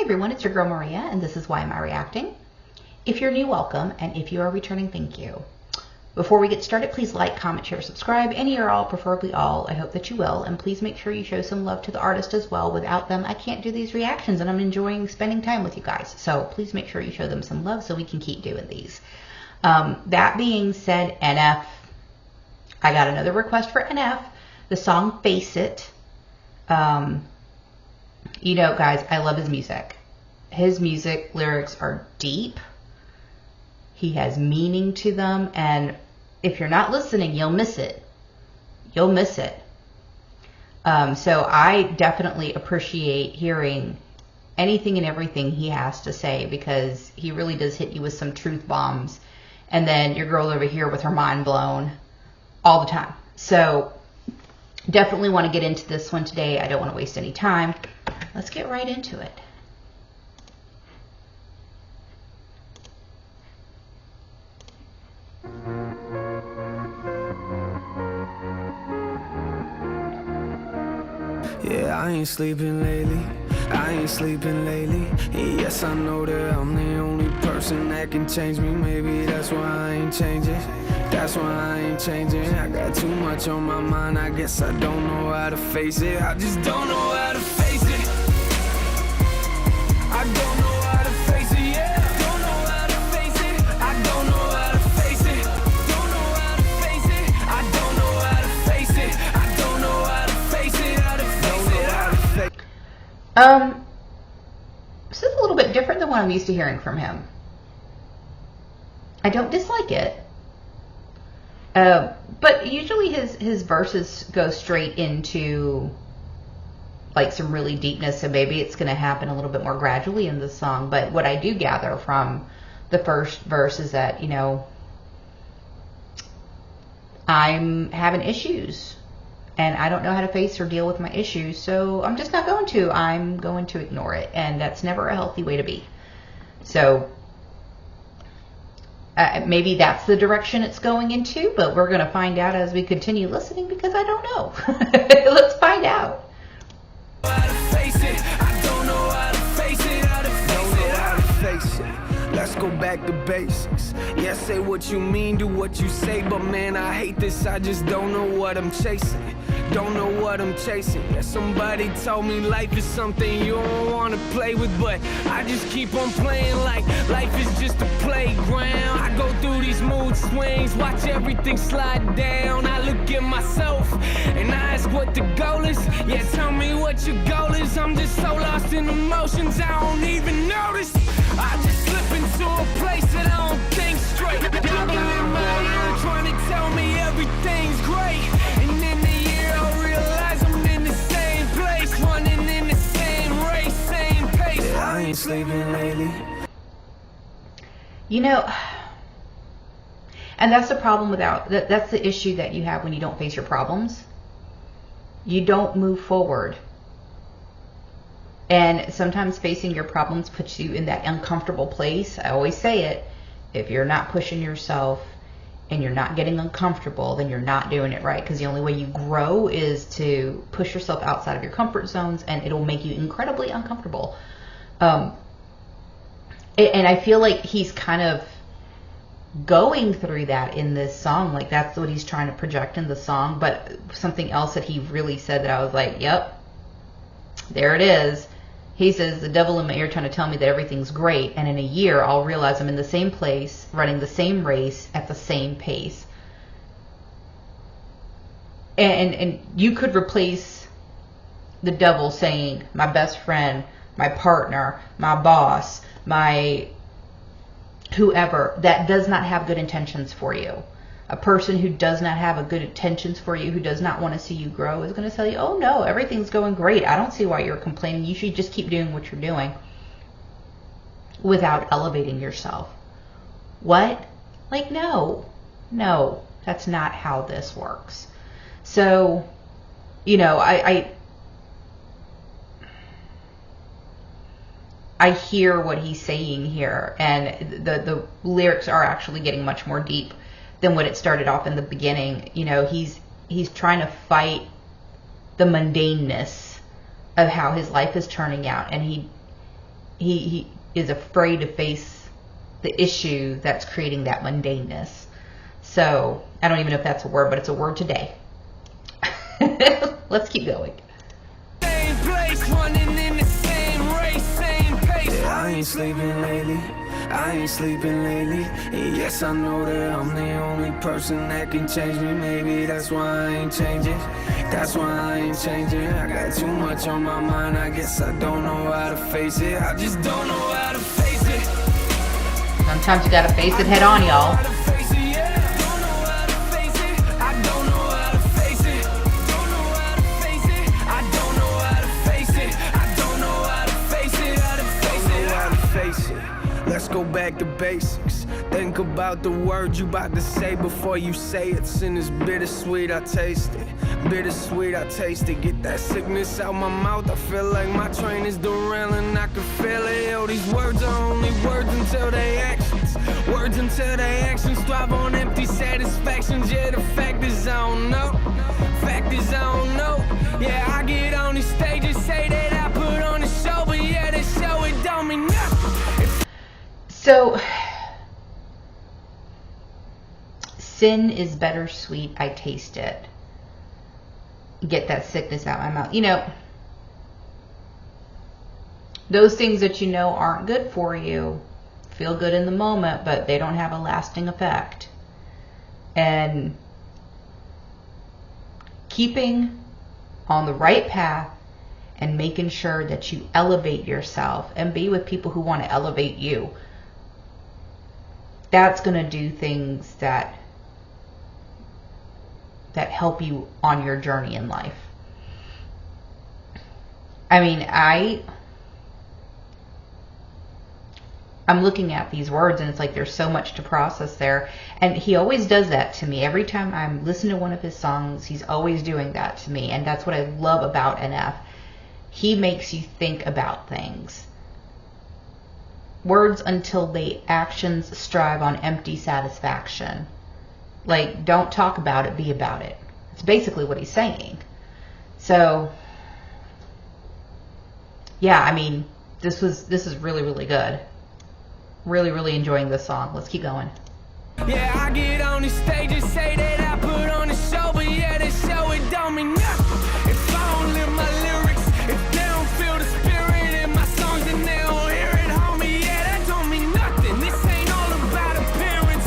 everyone, it's your girl Maria, and this is Why Am I Reacting? If you're new, welcome, and if you are returning, thank you. Before we get started, please like, comment, share, subscribe, any or all, preferably all. I hope that you will, and please make sure you show some love to the artist as well. Without them, I can't do these reactions, and I'm enjoying spending time with you guys. So please make sure you show them some love so we can keep doing these. That being said, NF, I got another request for NF, the song Face It. You know, guys, I love his music. His music lyrics are deep. He has meaning to them, and if you're not listening, you'll miss it. You'll miss it. So I definitely appreciate hearing anything and everything he has to say, because he really does hit you with some truth bombs, and then your girl over here with her mind blown all the time. So definitely want to get into this one today. I don't want to waste any time. Let's get right into it. Yeah, I ain't sleeping lately. I ain't sleeping lately. Yes, I know that I'm the only person that can change me. Maybe that's why I ain't changing. That's why I ain't changing. I got too much on my mind. I guess I don't know how to face it. I just don't know how to face it. I don't know how to face it. Yeah, I don't know how to face it. I don't know how to face it. Don't know how to face it. I don't know how to face it. I don't know how to face it. How to face it. How to face it. This is a little bit different than what I'm used to hearing from him. I don't dislike it. But usually his verses go straight into like some really deepness, so maybe it's going to happen a little bit more gradually in this song. But what I do gather from the first verse is that, you know, I'm having issues and I don't know how to face or deal with my issues, so I'm just not going to. I'm going to ignore it, and that's never a healthy way to be. So maybe that's the direction it's going into, but we're going to find out as we continue listening, because I don't know. Let's find out. Let's go back to basics. Yeah, say what you mean, do what you say, but man, I hate this. I just don't know what I'm chasing. Don't know what I'm chasing. Yeah, somebody told me life is something you don't want to play with, but I just keep on playing like life is just a playground. I go through these mood swings, watch everything slide down. I look at myself and I ask what the goal is. Yeah, tell me what your goal is. I'm just so lost in emotions, I don't even notice. I just slip into a place that I don't think straight. Devil in my ear trying to tell me everything's great, and in the year I realize I'm in the same place, running in the same race, same pace. Yeah, I ain't sleeping lately. You know, and that's the problem that's the issue that you have when you don't face your problems. You don't move forward. And sometimes facing your problems puts you in that uncomfortable place. I always say it, if you're not pushing yourself and you're not getting uncomfortable, then you're not doing it right, because the only way you grow is to push yourself outside of your comfort zones, and it'll make you incredibly uncomfortable. And I feel like he's kind of going through that in this song. Like, that's what he's trying to project in the song. But something else that he really said that I was like, yep, there it is. He says, the devil in my ear trying to tell me that everything's great, and in a year I'll realize I'm in the same place, running the same race at the same pace. And you could replace the devil saying, my best friend, my partner, my boss, my whoever that does not have good intentions for you. A person who does not have a good intentions for you, who does not want to see you grow, is going to tell you, oh no, everything's going great. I don't see why you're complaining. You should just keep doing what you're doing, without elevating yourself. What? Like, no, that's not how this works. So, you know, I hear what he's saying here, and the lyrics are actually getting much more deep than what it started off in the beginning. You know, he's trying to fight the mundaneness of how his life is turning out, and he is afraid to face the issue that's creating that mundaneness. So I don't even know if that's a word, but it's a word today. Let's keep going. Same place, running in the same race, same pace. Yeah, I ain't sleeping lately. I ain't sleeping lately. And yes, I know that I'm the only person that can change me. Maybe that's why I ain't changing. That's why I ain't changing. I got too much on my mind. I guess I don't know how to face it. I just don't know how to face it. Sometimes you gotta face it head on, y'all. Let's go back to basics. Think about the words you about to say before you say it. Sin is bittersweet, I taste it. Bittersweet, I taste it. Get that sickness out my mouth. I feel like my train is derailing. I can feel it. Yo, these words are only words until they actions. Words until they actions. Thrive on empty satisfactions. Yeah, the fact is I don't know. Fact is I don't know. Yeah, I get on these stages, say that I put on a show, but yeah, the show it don't mean nothing. So, sin is bittersweet, I taste it. Get that sickness out my mouth. You know, those things that you know aren't good for you feel good in the moment, but they don't have a lasting effect. And keeping on the right path and making sure that you elevate yourself and be with people who want to elevate you. That's going to do things that help you on your journey in life. I mean, I'm looking at these words and it's like there's so much to process there. And he always does that to me. Every time I'm listening to one of his songs, he's always doing that to me. And that's what I love about NF. He makes you think about things. Words until they actions strive on empty satisfaction. Like, don't talk about it, be about it. It's basically what he's saying. So, yeah, I mean, this is really, really good. Really, really enjoying this song. Let's keep going. Yeah, I get on the stage and say that I put on a show, but yeah, the show it don't mean nothing. If I don't live my lyrics, if they don't feel the spirit in my songs and they don't hear it, homie, yeah, that don't mean nothing. This ain't all about appearance.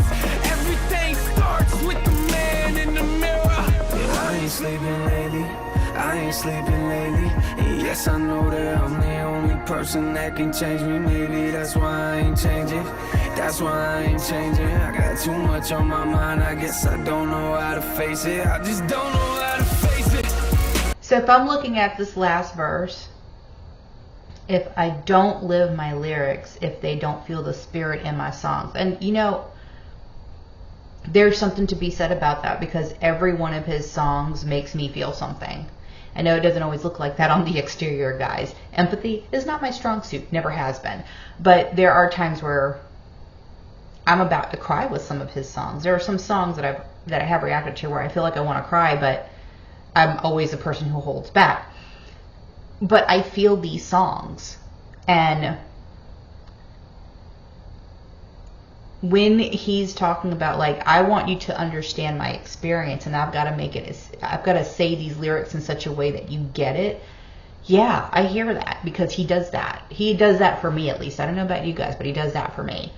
Everything starts with the man in the mirror. Yeah, I ain't sleeping lately. I ain't sleeping lately. And yes, I know that I'm the only person that can change me. Maybe that's why I ain't changing. That's why I ain't changing. I got too much on my mind. I guess I don't know how to face it. I just don't know how to face it. So if I'm looking at this last verse, if I don't live my lyrics, if they don't feel the spirit in my songs, and you know, there's something to be said about that, because every one of his songs makes me feel something. I know it doesn't always look like that on the exterior, guys. Empathy is not my strong suit, never has been. But there are times where I'm about to cry with some of his songs. There are some songs that I have reacted to where I feel like I want to cry, but I'm always the person who holds back. But I feel these songs, and when he's talking about, like, I want you to understand my experience, and I've got to say these lyrics in such a way that you get it. Yeah, I hear that, because he does that. He does that for me, at least. I don't know about you guys, but he does that for me.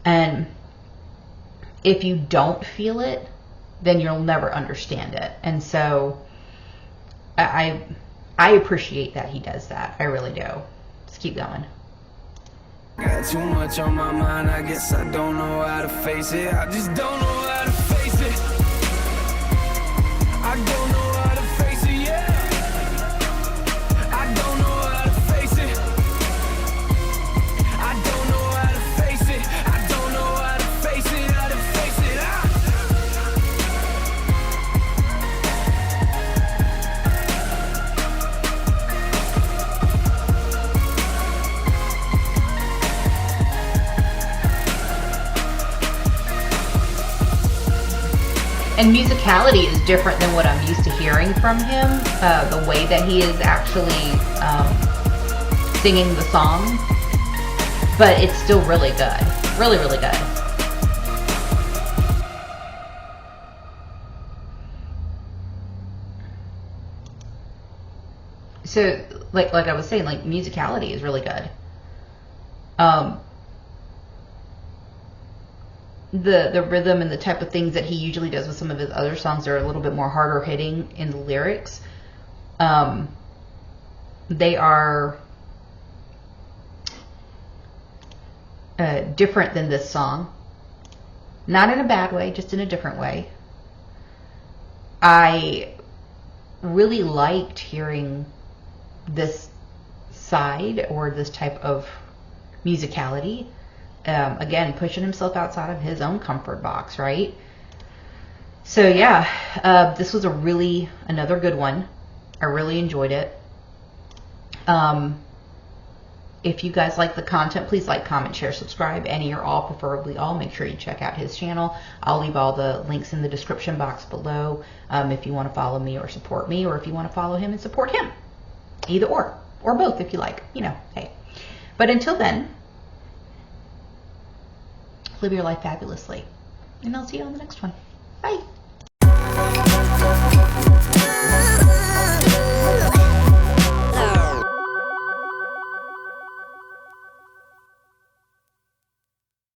And if you don't feel it, then you'll never understand it. And so I appreciate that he does that. I really do. Let's keep going. Got too much on my mind. I guess I don't know how to face it. I just don't know how to face it. I don't know how to face it, yeah. I don't know how to face it. I don't know how to face it. I don't know how to face it. How to face it. And musicality is different than what I'm used to hearing from him. The way that he is actually singing the song but it's still really good. Really, really good. So, like I was saying, like, musicality is really good. The rhythm and the type of things that he usually does with some of his other songs are a little bit more harder hitting in the lyrics. They are different than this song. Not in a bad way, just in a different way. I really liked hearing this side or this type of musicality. Again, pushing himself outside of his own comfort box, right? So yeah, this was another good one. I really enjoyed it. If you guys like the content, please like, comment, share, subscribe, any or all, preferably all. Make sure you check out his channel. I'll leave all the links in the description box below if you want to follow me or support me, or if you want to follow him and support him. Either or both if you like. You know, hey. But until then, live your life fabulously. And I'll see you on the next one. Bye.